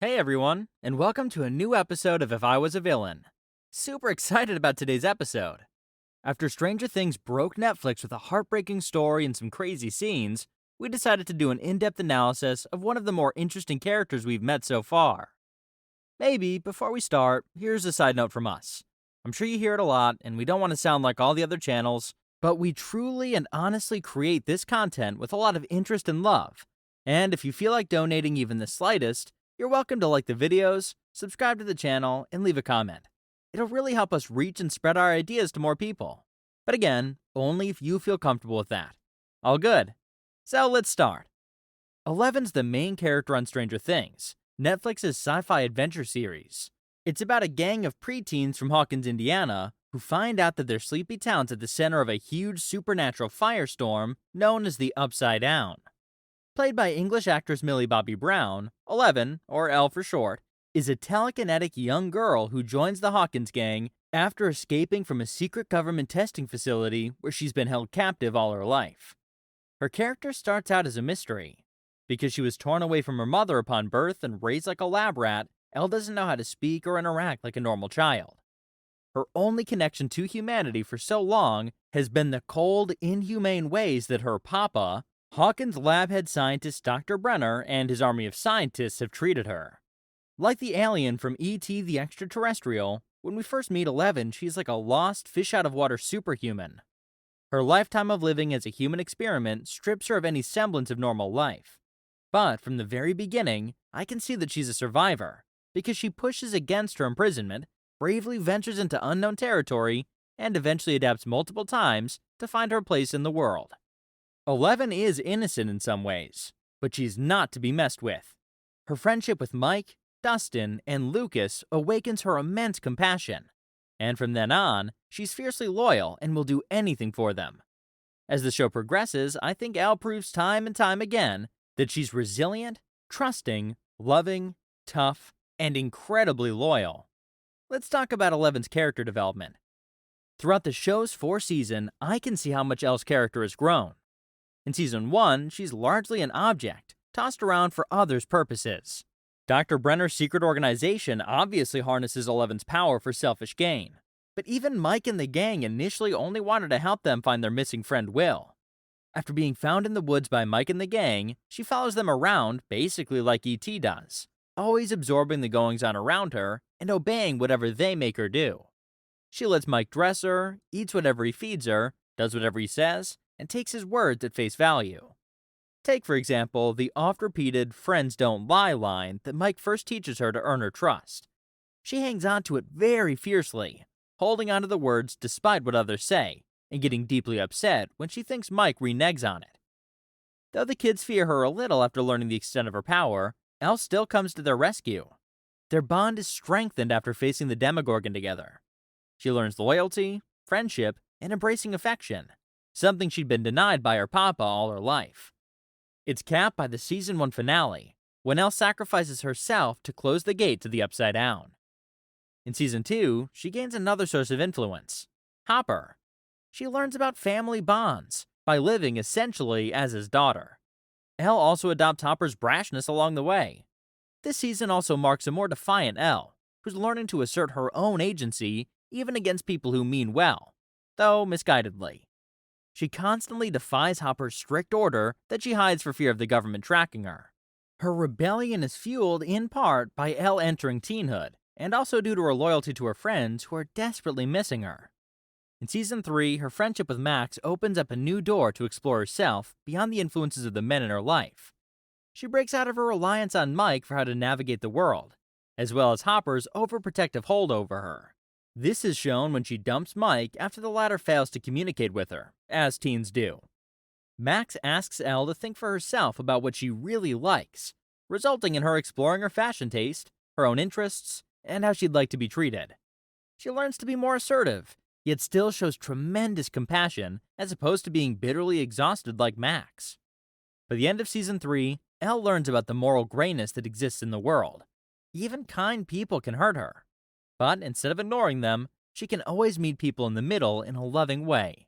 Hey everyone, and welcome to a new episode of If I Was a Villain. Super excited about today's episode. After Stranger Things broke Netflix with a heartbreaking story and some crazy scenes, we decided to do an in-depth analysis of one of the more interesting characters we've met so far. Maybe, before we start, here's a side note from us. I'm sure you hear it a lot, and we don't want to sound like all the other channels, but we truly and honestly create this content with a lot of interest and love. And if you feel like donating even the slightest, you're welcome to like the videos, subscribe to the channel, and leave a comment. It'll really help us reach and spread our ideas to more people. But again, only if you feel comfortable with that. All good. So let's start. Eleven's the main character on Stranger Things, Netflix's sci-fi adventure series. It's about a gang of preteens from Hawkins, Indiana, who find out that their sleepy town's at the center of a huge supernatural firestorm known as the Upside Down. Played by English actress Millie Bobby Brown, 11, or Elle for short, is a telekinetic young girl who joins the Hawkins gang after escaping from a secret government testing facility where she's been held captive all her life. Her character starts out as a mystery. Because she was torn away from her mother upon birth and raised like a lab rat, Elle doesn't know how to speak or interact like a normal child. Her only connection to humanity for so long has been the cold, inhumane ways that her papa, Hawkins lab head scientist Dr. Brenner, and his army of scientists have treated her. Like the alien from E.T. the Extraterrestrial, when we first meet Eleven, she's like a lost, fish out of water superhuman. Her lifetime of living as a human experiment strips her of any semblance of normal life. But from the very beginning, I can see that she's a survivor, because she pushes against her imprisonment, bravely ventures into unknown territory, and eventually adapts multiple times to find her place in the world. 11 is innocent in some ways, but she's not to be messed with. Her friendship with Mike, Dustin, and Lucas awakens her immense compassion, and from then on, she's fiercely loyal and will do anything for them. As the show progresses, I think Elle proves time and time again that she's resilient, trusting, loving, tough, and incredibly loyal. Let's talk about Eleven's character development. Throughout the show's 4 seasons, I can see how much Elle's character has grown. In Season 1, she's largely an object, tossed around for others' purposes. Dr. Brenner's secret organization obviously harnesses Eleven's power for selfish gain, but even Mike and the gang initially only wanted to help them find their missing friend Will. After being found in the woods by Mike and the gang, she follows them around basically like E.T. does, always absorbing the goings-on around her and obeying whatever they make her do. She lets Mike dress her, eats whatever he feeds her, does whatever he says, and takes his words at face value. Take, for example, the oft-repeated "friends don't lie" line that Mike first teaches her to earn her trust. She hangs on to it very fiercely, holding on to the words despite what others say, and getting deeply upset when she thinks Mike reneges on it. Though the kids fear her a little after learning the extent of her power, Elle still comes to their rescue. Their bond is strengthened after facing the Demogorgon together. She learns loyalty, friendship, and embracing affection, something she'd been denied by her papa all her life. It's capped by the Season 1 finale, when Elle sacrifices herself to close the gate to the Upside Down. In Season 2, she gains another source of influence, Hopper. She learns about family bonds by living essentially as his daughter. Elle also adopts Hopper's brashness along the way. This season also marks a more defiant Elle, who's learning to assert her own agency even against people who mean well, though misguidedly. She constantly defies Hopper's strict order that she hides for fear of the government tracking her. Her rebellion is fueled in part by Elle entering teenhood, and also due to her loyalty to her friends who are desperately missing her. In Season 3, her friendship with Max opens up a new door to explore herself beyond the influences of the men in her life. She breaks out of her reliance on Mike for how to navigate the world, as well as Hopper's overprotective hold over her. This is shown when she dumps Mike after the latter fails to communicate with her, as teens do. Max asks Elle to think for herself about what she really likes, resulting in her exploring her fashion taste, her own interests, and how she'd like to be treated. She learns to be more assertive, yet still shows tremendous compassion as opposed to being bitterly exhausted like Max. By the end of Season 3, Elle learns about the moral grayness that exists in the world. Even kind people can hurt her. But instead of ignoring them, she can always meet people in the middle in a loving way.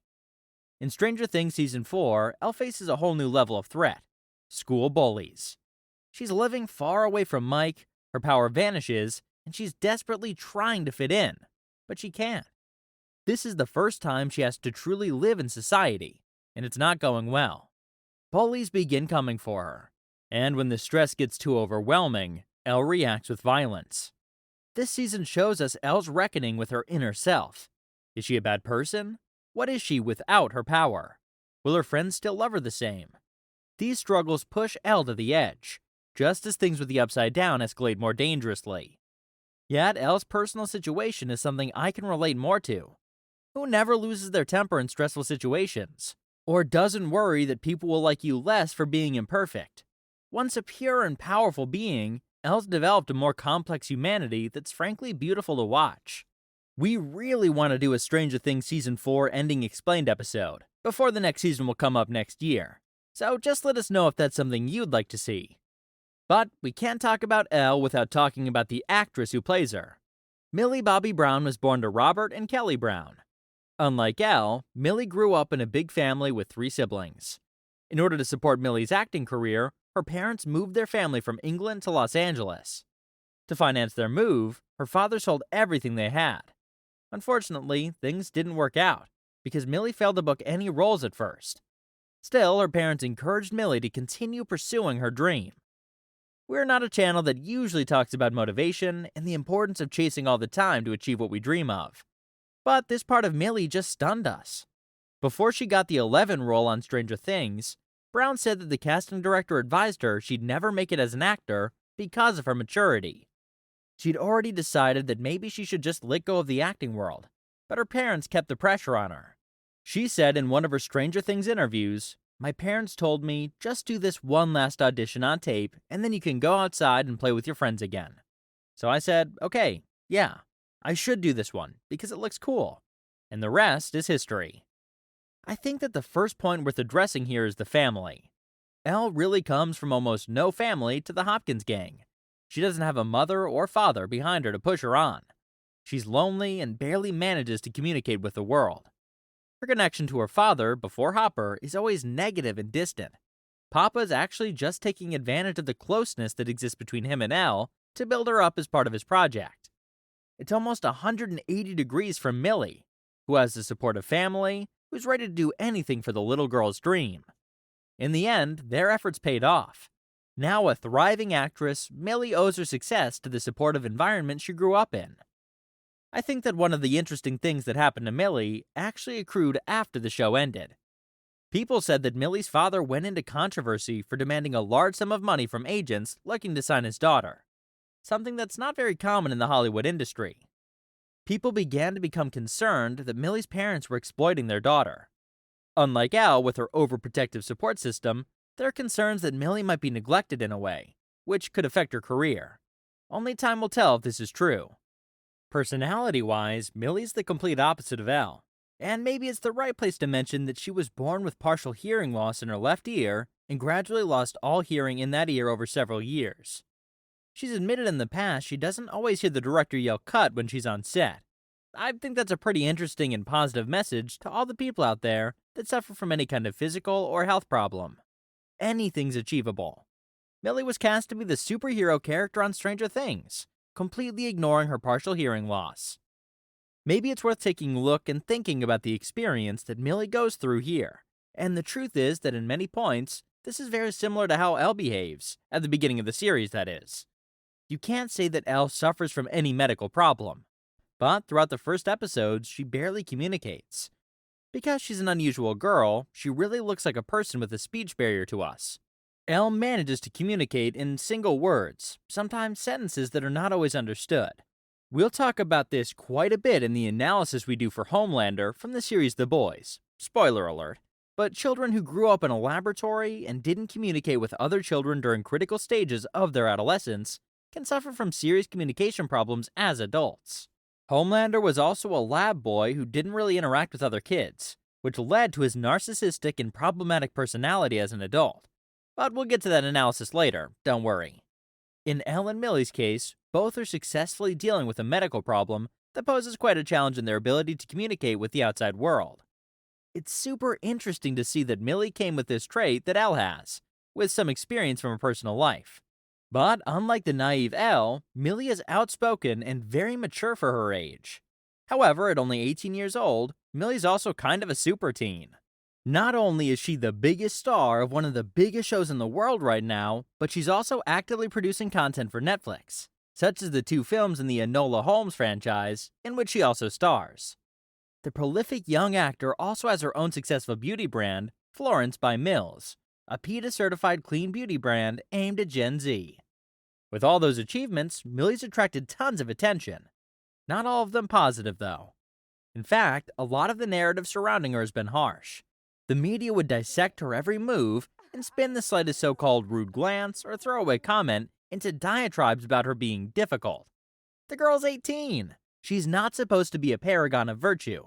In Stranger Things Season 4, Elle faces a whole new level of threat: school bullies. She's living far away from Mike, Her power vanishes, and she's desperately trying to fit in, but she can't. This is the first time she has to truly live in society, and it's not going well. Bullies begin coming for her, and when the stress gets too overwhelming, Elle reacts with violence. This season shows us Elle's reckoning with her inner self. Is she a bad person? What is she without her power? Will her friends still love her the same? These struggles push Elle to the edge, just as things with the Upside Down escalate more dangerously. Yet Elle's personal situation is something I can relate more to. Who never loses their temper in stressful situations? Or doesn't worry that people will like you less for being imperfect? Once a pure and powerful being, Elle's developed a more complex humanity that's frankly beautiful to watch. We really want to do a Stranger Things Season 4 Ending Explained episode, before the next season will come up next year. So just let us know if that's something you'd like to see. But we can't talk about Elle without talking about the actress who plays her. Millie Bobby Brown was born to Robert and Kelly Brown. Unlike Elle, Millie grew up in a big family with 3 siblings. In order to support Millie's acting career, her parents moved their family from England to Los Angeles. To finance their move, her father sold everything they had. Unfortunately, things didn't work out, because Millie failed to book any roles at first. Still, her parents encouraged Millie to continue pursuing her dream. We're not a channel that usually talks about motivation and the importance of chasing all the time to achieve what we dream of. But this part of Millie just stunned us. Before she got the 11 role on Stranger Things, Brown said that the casting director advised her she'd never make it as an actor because of her maturity. She'd already decided that maybe she should just let go of the acting world, but her parents kept the pressure on her. She said in one of her Stranger Things interviews, "My parents told me, just do this one last audition on tape, and then you can go outside and play with your friends again." So I said, okay, yeah, I should do this one, because it looks cool. And the rest is history. I think that the first point worth addressing here is the family. Elle really comes from almost no family to the Hawkins gang. She doesn't have a mother or father behind her to push her on. She's lonely and barely manages to communicate with the world. Her connection to her father, before Hopper, is always negative and distant. Papa's actually just taking advantage of the closeness that exists between him and Elle to build her up as part of his project. It's almost 180 degrees from Millie, who has a supportive family, who's ready to do anything for the little girl's dream. In the end, their efforts paid off. Now a thriving actress, Millie owes her success to the supportive environment she grew up in. I think that one of the interesting things that happened to Millie actually accrued after the show ended. People said that Millie's father went into controversy for demanding a large sum of money from agents looking to sign his daughter, something that's not very common in the Hollywood industry. People began to become concerned that Millie's parents were exploiting their daughter. Unlike Elle with her overprotective support system, there are concerns that Millie might be neglected in a way, which could affect her career. Only time will tell if this is true. Personality-wise, Millie's the complete opposite of Elle, and maybe it's the right place to mention that she was born with partial hearing loss in her left ear and gradually lost all hearing in that ear over several years. She's admitted in the past she doesn't always hear the director yell cut when she's on set. I think that's a pretty interesting and positive message to all the people out there that suffer from any kind of physical or health problem. Anything's achievable. Millie was cast to be the superhero character on Stranger Things, completely ignoring her partial hearing loss. Maybe it's worth taking a look and thinking about the experience that Millie goes through here. And the truth is that in many points, this is very similar to how Elle behaves, at the beginning of the series that is. You can't say that Elle suffers from any medical problem, but throughout the first episodes, she barely communicates. Because she's an unusual girl, she really looks like a person with a speech barrier to us. Elle manages to communicate in single words, sometimes sentences that are not always understood. We'll talk about this quite a bit in the analysis we do for Homelander from the series The Boys. Spoiler alert. But children who grew up in a laboratory and didn't communicate with other children during critical stages of their adolescence can suffer from serious communication problems as adults. Homelander was also a lab boy who didn't really interact with other kids, which led to his narcissistic and problematic personality as an adult. But we'll get to that analysis later, don't worry. In Elle and Millie's case, both are successfully dealing with a medical problem that poses quite a challenge in their ability to communicate with the outside world. It's super interesting to see that Millie came with this trait that Elle has, with some experience from her personal life. But unlike the naive Elle, Millie is outspoken and very mature for her age. However, at only 18 years old, Millie's also kind of a super teen. Not only is she the biggest star of one of the biggest shows in the world right now, but she's also actively producing content for Netflix, such as the 2 films in the Enola Holmes franchise, in which she also stars. The prolific young actor also has her own successful beauty brand, Florence by Mills, a PETA-certified clean beauty brand aimed at Gen Z. With all those achievements, Millie's attracted tons of attention. Not all of them positive, though. In fact, a lot of the narrative surrounding her has been harsh. The media would dissect her every move and spin the slightest so-called rude glance or throwaway comment into diatribes about her being difficult. The girl's 18. She's not supposed to be a paragon of virtue.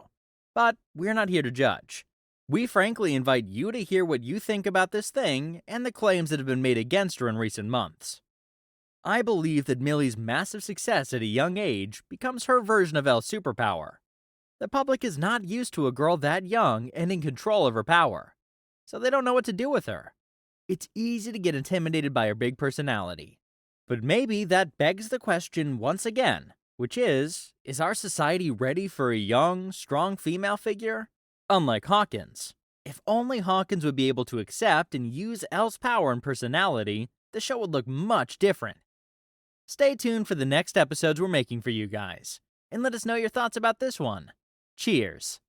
But we're not here to judge. We frankly invite you to hear what you think about this thing and the claims that have been made against her in recent months. I believe that Millie's massive success at a young age becomes her version of Elle's superpower. The public is not used to a girl that young and in control of her power, so they don't know what to do with her. It's easy to get intimidated by her big personality. But maybe that begs the question once again, which is our society ready for a young, strong female figure? Unlike Hawkins. If only Hawkins would be able to accept and use Elle's power and personality, the show would look much different. Stay tuned for the next episodes we're making for you guys, and let us know your thoughts about this one. Cheers.